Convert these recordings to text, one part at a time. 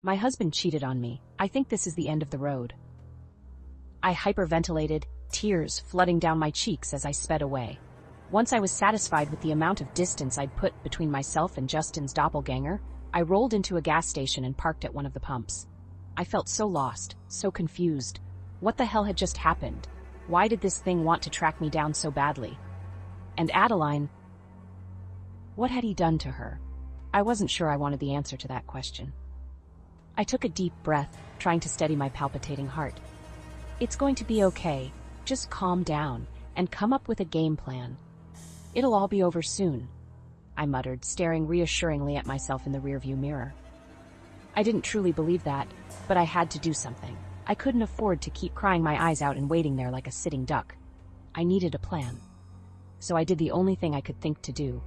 My husband cheated on me. I think this is the end of the road. I hyperventilated, tears flooding down my cheeks as I sped away. Once I was satisfied with the amount of distance I'd put between myself and Justin's doppelganger, I rolled into a gas station and parked at one of the pumps. I felt so lost, so confused. What the hell had just happened? Why did this thing want to track me down so badly? And Adeline, what had he done to her? I wasn't sure I wanted the answer to that question. I took a deep breath, trying to steady my palpitating heart. It's going to be okay. Just calm down and come up with a game plan. It'll all be over soon, I muttered, staring reassuringly at myself in the rearview mirror. I didn't truly believe that, but I had to do something. I couldn't afford to keep crying my eyes out and waiting there like a sitting duck. I needed a plan. So I did the only thing I could think to do.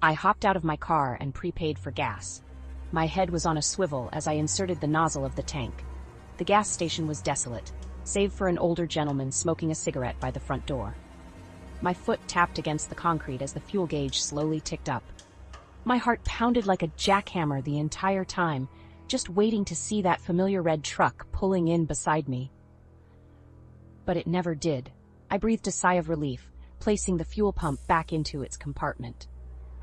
I hopped out of my car and prepaid for gas. My head was on a swivel as I inserted the nozzle of the tank. The gas station was desolate, save for an older gentleman smoking a cigarette by the front door. My foot tapped against the concrete as the fuel gauge slowly ticked up. My heart pounded like a jackhammer the entire time, just waiting to see that familiar red truck pulling in beside me. But it never did. I breathed a sigh of relief, placing the fuel pump back into its compartment.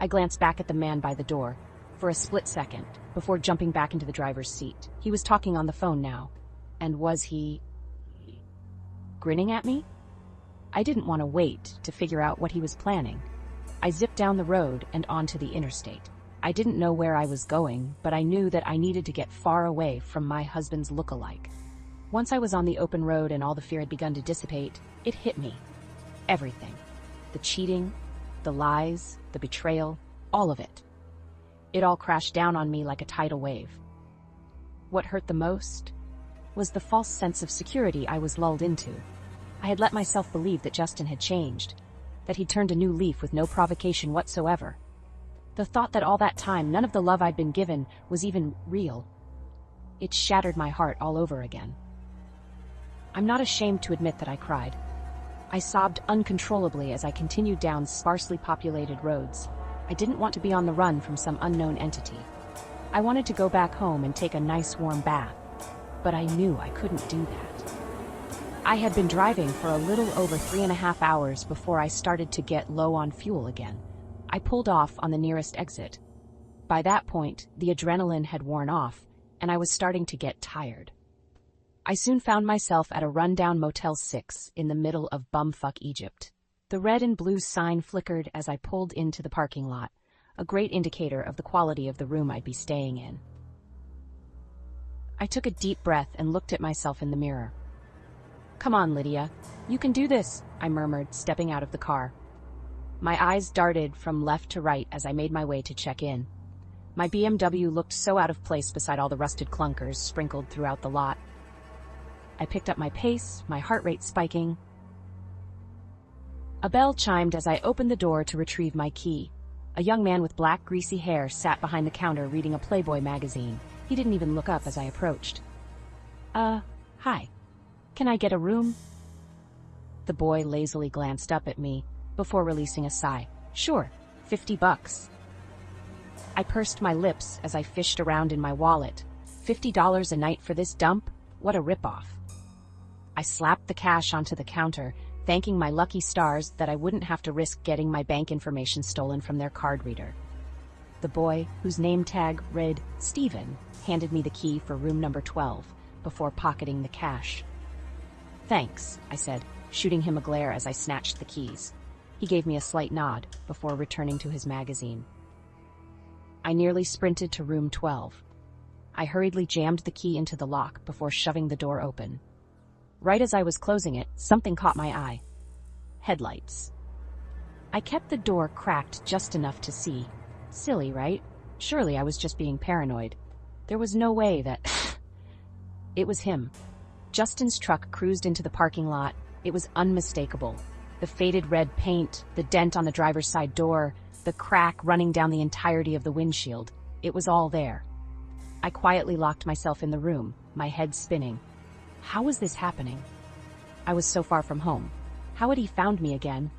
I glanced back at the man by the door, for a split second, before jumping back into the driver's seat. He was talking on the phone now. And was he grinning at me? I didn't want to wait to figure out what he was planning. I zipped down the road and onto the interstate. I didn't know where I was going, but I knew that I needed to get far away from my husband's look-alike. Once I was on the open road and all the fear had begun to dissipate, it hit me. Everything. The cheating, the lies, the betrayal, all of it. It all crashed down on me like a tidal wave. What hurt the most was the false sense of security I was lulled into. I had let myself believe that Justin had changed, that he'd turned a new leaf with no provocation whatsoever. The thought that all that time none of the love I'd been given was even real. It shattered my heart all over again. I'm not ashamed to admit that I cried. I sobbed uncontrollably as I continued down sparsely populated roads. I didn't want to be on the run from some unknown entity. I wanted to go back home and take a nice warm bath, but I knew I couldn't do that. I had been driving for a little over 3.5 hours before I started to get low on fuel again. I pulled off on the nearest exit. By that point, the adrenaline had worn off, and I was starting to get tired. I soon found myself at a rundown Motel 6 in the middle of bumfuck Egypt. The red and blue sign flickered as I pulled into the parking lot, a great indicator of the quality of the room I'd be staying in. I took a deep breath and looked at myself in the mirror. "Come on, Lydia. You can do this," I murmured, stepping out of the car. My eyes darted from left to right as I made my way to check in. My BMW looked so out of place beside all the rusted clunkers sprinkled throughout the lot. I picked up my pace, my heart rate spiking. A bell chimed as I opened the door to retrieve my key. A young man with black, greasy hair sat behind the counter reading a Playboy magazine. He didn't even look up as I approached. Hi. Can I get a room?" The boy lazily glanced up at me before releasing a sigh. "Sure, $50. I pursed my lips as I fished around in my wallet. $50 a night for this dump? What a ripoff. I slapped the cash onto the counter, thanking my lucky stars that I wouldn't have to risk getting my bank information stolen from their card reader. The boy, whose name tag read Steven, handed me the key for room number 12 before pocketing the cash. "Thanks," I said, shooting him a glare as I snatched the keys. He gave me a slight nod before returning to his magazine. I nearly sprinted to room 12. I hurriedly jammed the key into the lock before shoving the door open. Right as I was closing it, something caught my eye. Headlights. I kept the door cracked just enough to see. Silly, right? Surely I was just being paranoid. There was no way that... It was him. Justin's truck cruised into the parking lot. It was unmistakable. The faded red paint, the dent on the driver's side door, the crack running down the entirety of the windshield. It was all there. I quietly locked myself in the room, my head spinning. How was this happening? I was so far from home. How had he found me again?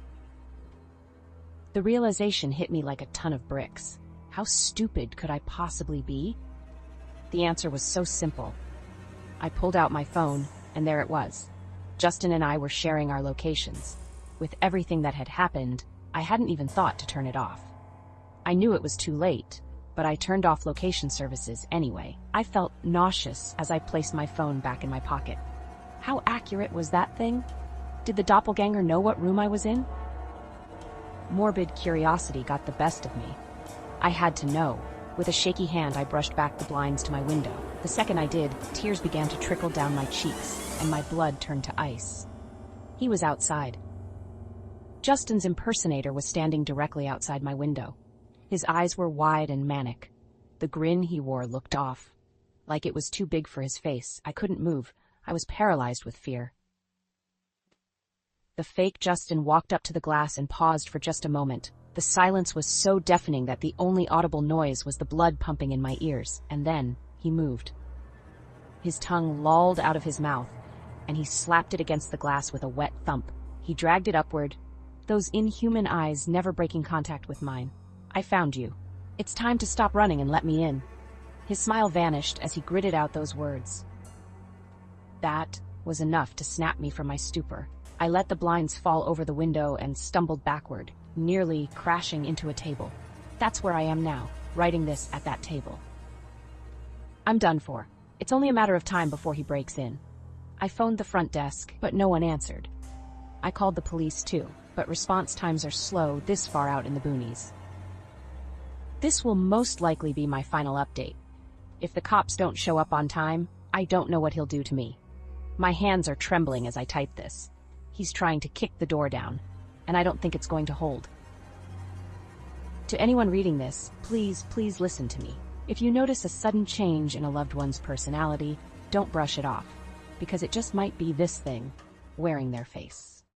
The realization hit me like a ton of bricks. How stupid could I possibly be? The answer was so simple. I pulled out my phone, and there it was. Justin and I were sharing our locations. With everything that had happened, I hadn't even thought to turn it off. I knew it was too late, but I turned off location services anyway. I felt nauseous as I placed my phone back in my pocket. How accurate was that thing? Did the doppelganger know what room I was in? Morbid curiosity got the best of me. I had to know. With a shaky hand, I brushed back the blinds to my window. The second I did, tears began to trickle down my cheeks, and my blood turned to ice. He was outside. Justin's impersonator was standing directly outside my window. His eyes were wide and manic. The grin he wore looked off. Like it was too big for his face. I couldn't move. I was paralyzed with fear. The fake Justin walked up to the glass and paused for just a moment. The silence was so deafening that the only audible noise was the blood pumping in my ears, and then he moved. His tongue lolled out of his mouth, and he slapped it against the glass with a wet thump. He dragged it upward, those inhuman eyes never breaking contact with mine. I found you. It's time to stop running and let me in. His smile vanished as he gritted out those words. That was enough to snap me from my stupor. I let the blinds fall over the window and stumbled backward, nearly crashing into a table. That's where I am now, writing this at that table. I'm done for. It's only a matter of time before he breaks in. I phoned the front desk, but no one answered. I called the police too, but response times are slow this far out in the boonies. This will most likely be my final update. If the cops don't show up on time, I don't know what he'll do to me. My hands are trembling as I type this. He's trying to kick the door down, and I don't think it's going to hold. To anyone reading this, please listen to me. If you notice a sudden change in a loved one's personality, don't brush it off, because it just might be this thing wearing their face.